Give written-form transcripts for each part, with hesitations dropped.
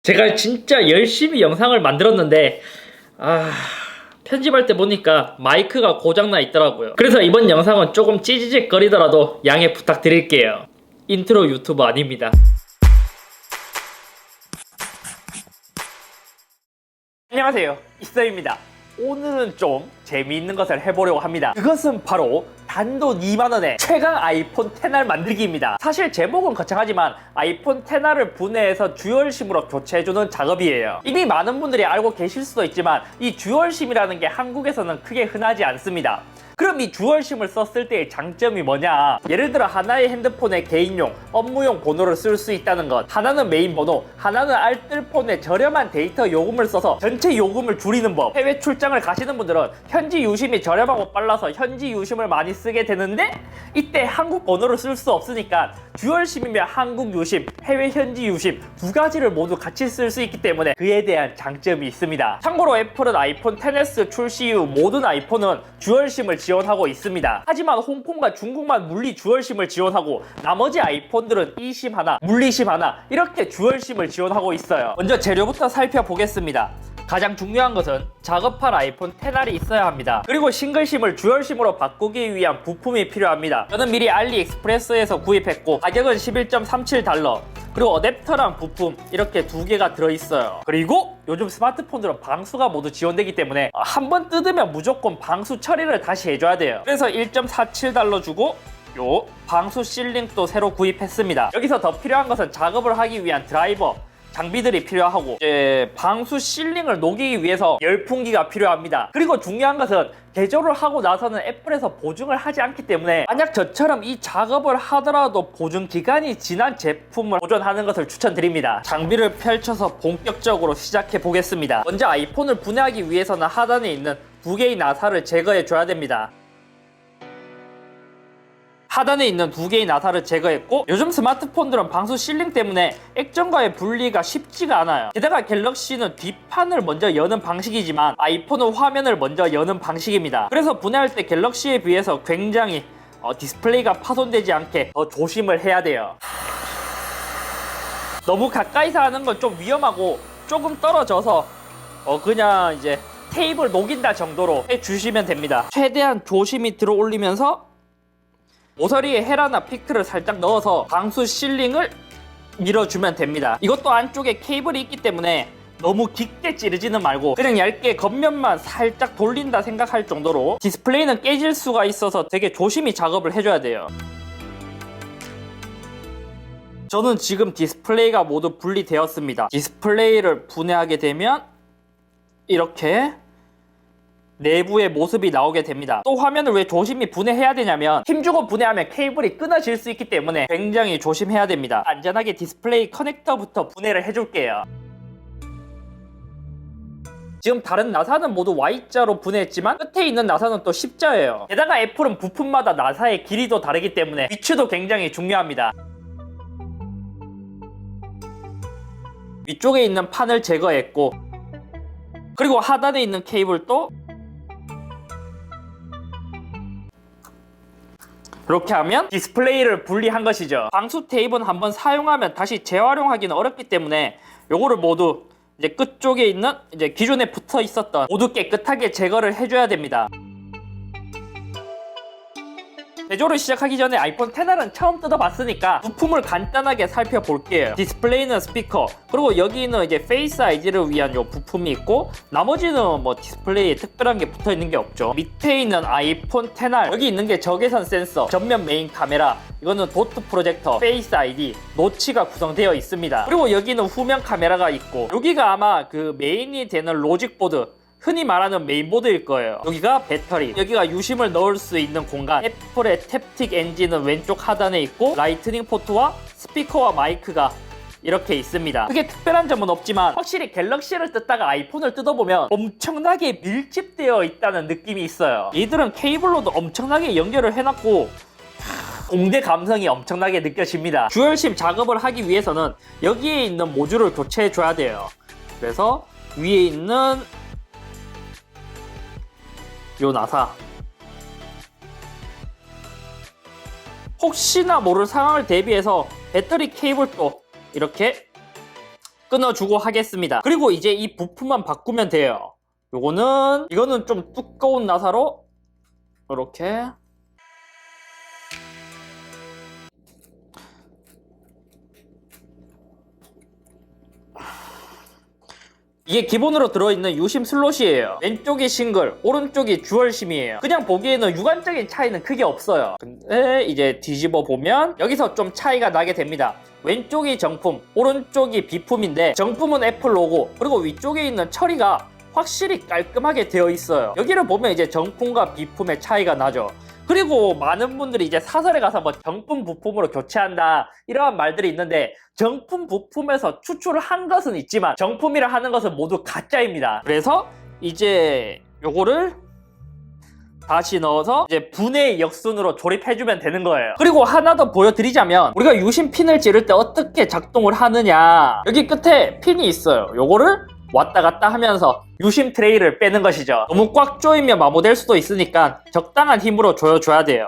제가 진짜 열심히 영상을 만들었는데 편집할 때 보니까 마이크가 고장나 있더라고요. 그래서 이번 영상은 조금 찌지직 거리더라도 양해 부탁드릴게요. 인트로 유튜브 아닙니다. 안녕하세요, 이서입니다. 오늘은 좀 재미있는 것을 해보려고 합니다. 그것은 바로 단돈 2만원에 최강 아이폰 XR 만들기입니다. 사실 제목은 거창하지만 아이폰 XR을 분해해서 듀얼심으로 교체해주는 작업이에요. 이미 많은 분들이 알고 계실 수도 있지만 이 듀얼심이라는 게 한국에서는 크게 흔하지 않습니다. 그럼 이 듀얼심을 썼을 때의 장점이 뭐냐? 예를 들어 하나의 핸드폰에 개인용, 업무용 번호를 쓸 수 있다는 것, 하나는 메인 번호, 하나는 알뜰폰에 저렴한 데이터 요금을 써서 전체 요금을 줄이는 법. 해외 출장을 가시는 분들은 현지 유심이 저렴하고 빨라서 현지 유심을 많이 쓰게 되는데 이때 한국 번호를 쓸 수 없으니까 듀얼심이면 한국 유심, 해외 현지 유심 두 가지를 모두 같이 쓸 수 있기 때문에 그에 대한 장점이 있습니다. 참고로 애플은 아이폰 XS 출시 이후 모든 아이폰은 듀얼심을 지원하고 있습니다. 하지만 홍콩과 중국만 물리 듀얼심을 지원하고 나머지 아이폰들은 e심 하나, 물리심 하나 이렇게 듀얼심을 지원하고 있어요. 먼저 재료부터 살펴보겠습니다. 가장 중요한 것은 작업할 아이폰 XR이 있어야 합니다. 그리고 싱글심을 듀얼심으로 바꾸기 위한 부품이 필요합니다. 저는 미리 알리익스프레스에서 구입했고 가격은 11.37달러, 그리고 어댑터랑 부품 이렇게 두 개가 들어있어요. 그리고 요즘 스마트폰들은 방수가 모두 지원되기 때문에 한번 뜯으면 무조건 방수 처리를 다시 해줘야 돼요. 그래서 1.47달러 주고 요 방수 실링도 새로 구입했습니다. 여기서 더 필요한 것은 작업을 하기 위한 드라이버, 장비들이 필요하고 방수 실링을 녹이기 위해서 열풍기가 필요합니다. 그리고 중요한 것은 개조를 하고 나서는 애플에서 보증을 하지 않기 때문에 만약 저처럼 이 작업을 하더라도 보증 기간이 지난 제품을 보존하는 것을 추천드립니다. 장비를 펼쳐서 본격적으로 시작해 보겠습니다. 먼저 아이폰을 분해하기 위해서는 하단에 있는 두 개의 나사를 제거해 줘야 됩니다. 하단에 있는 두 개의 나사를 제거했고 요즘 스마트폰들은 방수 실링 때문에 액정과의 분리가 쉽지가 않아요. 게다가 갤럭시는 뒷판을 먼저 여는 방식이지만 아이폰은 화면을 먼저 여는 방식입니다. 그래서 분해할 때 갤럭시에 비해서 굉장히 디스플레이가 파손되지 않게 더 조심을 해야 돼요. 너무 가까이서 하는 건 좀 위험하고 조금 떨어져서 그냥 이제 테이프를 녹인다 정도로 해주시면 됩니다. 최대한 조심히 들어 올리면서 모서리에 헤라나 피크를 살짝 넣어서 방수 실링을 밀어주면 됩니다. 이것도 안쪽에 케이블이 있기 때문에 너무 깊게 찌르지는 말고 그냥 얇게 겉면만 살짝 돌린다 생각할 정도로. 디스플레이는 깨질 수가 있어서 되게 조심히 작업을 해줘야 돼요. 저는 지금 디스플레이가 모두 분리되었습니다. 디스플레이를 분해하게 되면 이렇게 내부의 모습이 나오게 됩니다. 또 화면을 왜 조심히 분해해야 되냐면 힘주고 분해하면 케이블이 끊어질 수 있기 때문에 굉장히 조심해야 됩니다. 안전하게 디스플레이 커넥터부터 분해를 해줄게요. 지금 다른 나사는 모두 Y자로 분해했지만 끝에 있는 나사는 또 C자예요. 게다가 애플은 부품마다 나사의 길이도 다르기 때문에 위치도 굉장히 중요합니다. 위쪽에 있는 판을 제거했고 그리고 하단에 있는 케이블도 이렇게 하면 디스플레이를 분리한 것이죠. 방수 테이프는 한번 사용하면 다시 재활용하기는 어렵기 때문에 요거를 모두 이제 끝쪽에 있는 이제 기존에 붙어 있었던 모두 깨끗하게 제거를 해줘야 됩니다. 제조를 시작하기 전에 아이폰 XR은 처음 뜯어봤으니까 부품을 간단하게 살펴볼게요. 디스플레이는 스피커, 그리고 여기는 이제 페이스 아이디를 위한 요 부품이 있고 나머지는 뭐 디스플레이에 특별한 게 붙어있는 게 없죠. 밑에 있는 아이폰 XR, 여기 있는 게 적외선 센서, 전면 메인 카메라, 이거는 도트 프로젝터, 페이스 아이디, 노치가 구성되어 있습니다. 그리고 여기는 후면 카메라가 있고 여기가 아마 그 메인이 되는 로직 보드, 흔히 말하는 메인보드일 거예요. 여기가 배터리, 여기가 유심을 넣을 수 있는 공간, 애플의 탭틱 엔진은 왼쪽 하단에 있고 라이트닝 포트와 스피커와 마이크가 이렇게 있습니다. 크게 특별한 점은 없지만 확실히 갤럭시를 뜯다가 아이폰을 뜯어보면 엄청나게 밀집되어 있다는 느낌이 있어요. 얘들은 케이블로도 엄청나게 연결을 해놨고 공대 감성이 엄청나게 느껴집니다. 듀얼심 작업을 하기 위해서는 여기에 있는 모듈을 교체해줘야 돼요. 그래서 위에 있는 요 나사, 혹시나 모를 상황을 대비해서 배터리 케이블도 이렇게 끊어주고 하겠습니다. 그리고 이제 이 부품만 바꾸면 돼요. 이거는 좀 두꺼운 나사로 이렇게 이게 기본으로 들어있는 유심 슬롯이에요. 왼쪽이 싱글, 오른쪽이 듀얼심이에요. 그냥 보기에는 육안적인 차이는 크게 없어요. 근데 이제 뒤집어 보면 여기서 좀 차이가 나게 됩니다. 왼쪽이 정품, 오른쪽이 비품인데 정품은 애플 로고, 그리고 위쪽에 있는 처리가 확실히 깔끔하게 되어 있어요. 여기를 보면 이제 정품과 비품의 차이가 나죠. 그리고 많은 분들이 이제 사설에 가서 뭐 정품 부품으로 교체한다 이러한 말들이 있는데, 정품 부품에서 추출을 한 것은 있지만 정품이라 하는 것은 모두 가짜입니다. 그래서 이제 요거를 다시 넣어서 이제 분해 역순으로 조립해주면 되는 거예요. 그리고 하나 더 보여드리자면, 우리가 유심 핀을 찌를 때 어떻게 작동을 하느냐, 여기 끝에 핀이 있어요. 요거를 왔다 갔다 하면서 유심 트레이를 빼는 것이죠. 너무 꽉 조이면 마모될 수도 있으니까 적당한 힘으로 조여줘야 돼요.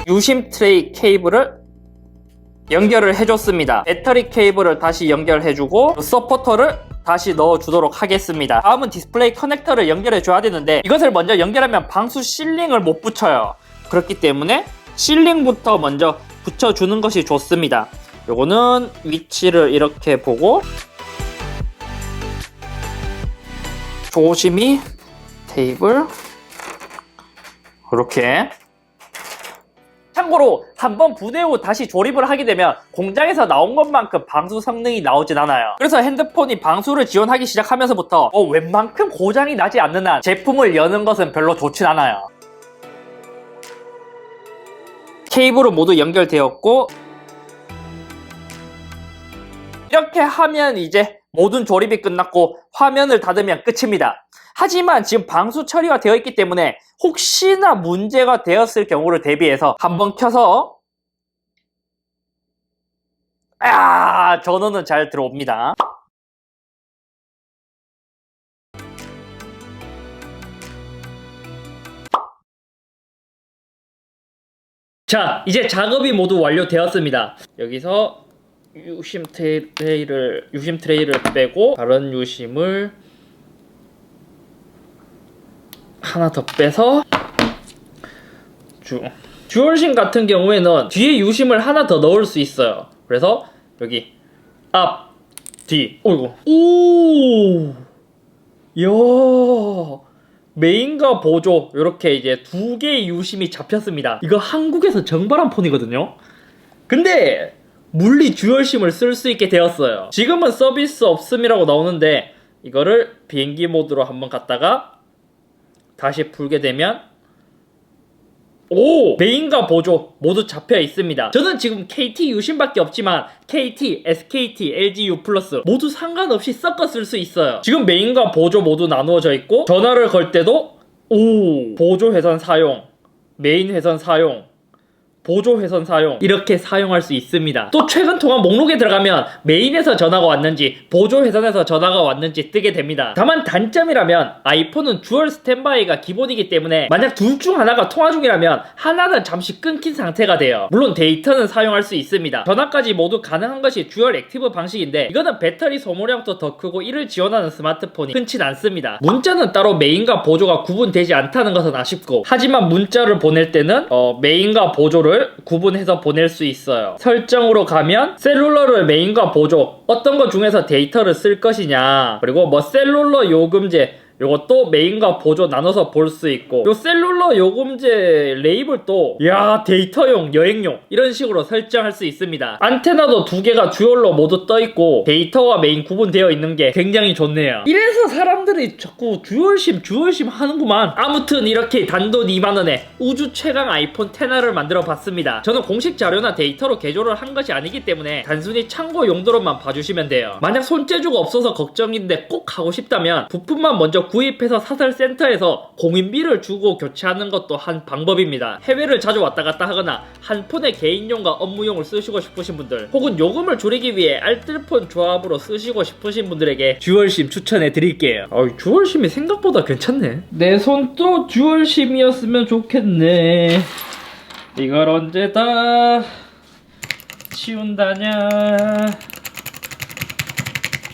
유심 트레이 케이블을 연결을 해줬습니다. 배터리 케이블을 다시 연결해주고 서포터를 다시 넣어주도록 하겠습니다. 다음은 디스플레이 커넥터를 연결해줘야 되는데, 이것을 먼저 연결하면 방수 실링을 못 붙여요. 그렇기 때문에 실링부터 먼저 붙여주는 것이 좋습니다. 요거는 위치를 이렇게 보고 조심히 테이블 이렇게. 참고로 한번 분해 후 다시 조립을 하게 되면 공장에서 나온 것만큼 방수 성능이 나오진 않아요. 그래서 핸드폰이 방수를 지원하기 시작하면서부터 웬만큼 고장이 나지 않는 한 제품을 여는 것은 별로 좋진 않아요. 케이블은 모두 연결되었고, 이렇게 하면 이제 모든 조립이 끝났고 화면을 닫으면 끝입니다. 하지만 지금 방수 처리가 되어 있기 때문에 혹시나 문제가 되었을 경우를 대비해서 한번 켜서 전원은 잘 들어옵니다. 자, 이제 작업이 모두 완료되었습니다. 여기서 유심 트레이를 빼고 다른 유심을 하나 더 빼서 듀얼심 같은 경우에는 뒤에 유심을 하나 더 넣을 수 있어요. 그래서 여기 앞, 뒤. 어이구. 오! 이야. 메인과 보조 이렇게 이제 두 개의 유심이 잡혔습니다. 이거 한국에서 정발한 폰이거든요. 근데 물리 듀얼심을 쓸 수 있게 되었어요. 지금은 서비스 없음이라고 나오는데, 이거를 비행기 모드로 한번 갔다가 다시 풀게 되면 메인과 보조 모두 잡혀 있습니다. 저는 지금 KT 유심밖에 없지만 KT, SKT, LG U 플러스 모두 상관없이 섞어 쓸 수 있어요. 지금 메인과 보조 모두 나누어져 있고, 전화를 걸 때도 보조 회선 사용, 메인 회선 사용, 보조 회선 사용, 이렇게 사용할 수 있습니다. 또 최근 통화 목록에 들어가면 메인에서 전화가 왔는지 보조 회선에서 전화가 왔는지 뜨게 됩니다. 다만 단점이라면 아이폰은 듀얼 스탠바이가 기본이기 때문에 만약 둘 중 하나가 통화 중이라면 하나는 잠시 끊긴 상태가 돼요. 물론 데이터는 사용할 수 있습니다. 전화까지 모두 가능한 것이 듀얼 액티브 방식인데, 이거는 배터리 소모량도 더 크고 이를 지원하는 스마트폰이 흔치 않습니다. 문자는 따로 메인과 보조가 구분되지 않다는 것은 아쉽고, 하지만 문자를 보낼 때는 메인과 보조를 구분해서 보낼 수 있어요. 설정으로 가면 셀룰러를 메인과 보조 어떤 것 중에서 데이터를 쓸 것이냐, 그리고 뭐 셀룰러 요금제 요것도 메인과 보조 나눠서 볼 수 있고, 요 셀룰러 요금제 레이블도 데이터용, 여행용 이런 식으로 설정할 수 있습니다. 안테나도 두 개가 듀얼로 모두 떠 있고 데이터와 메인 구분되어 있는 게 굉장히 좋네요. 이래서 사람들이 자꾸 듀얼심 하는구만. 아무튼 이렇게 단돈 2만원에 우주 최강 아이폰 XR을 만들어 봤습니다. 저는 공식 자료나 데이터로 개조를 한 것이 아니기 때문에 단순히 참고 용도로만 봐주시면 돼요. 만약 손재주가 없어서 걱정인데 꼭 하고 싶다면 부품만 먼저 구입해서 사설센터에서 공인비를 주고 교체하는 것도 한 방법입니다. 해외를 자주 왔다 갔다 하거나 한 폰의 개인용과 업무용을 쓰시고 싶으신 분들, 혹은 요금을 줄이기 위해 알뜰폰 조합으로 쓰시고 싶으신 분들에게 듀얼심 추천해 드릴게요. 듀얼심이 생각보다 괜찮네. 내 손도 듀얼심이었으면 좋겠네. 이걸 언제 다 치운다냐.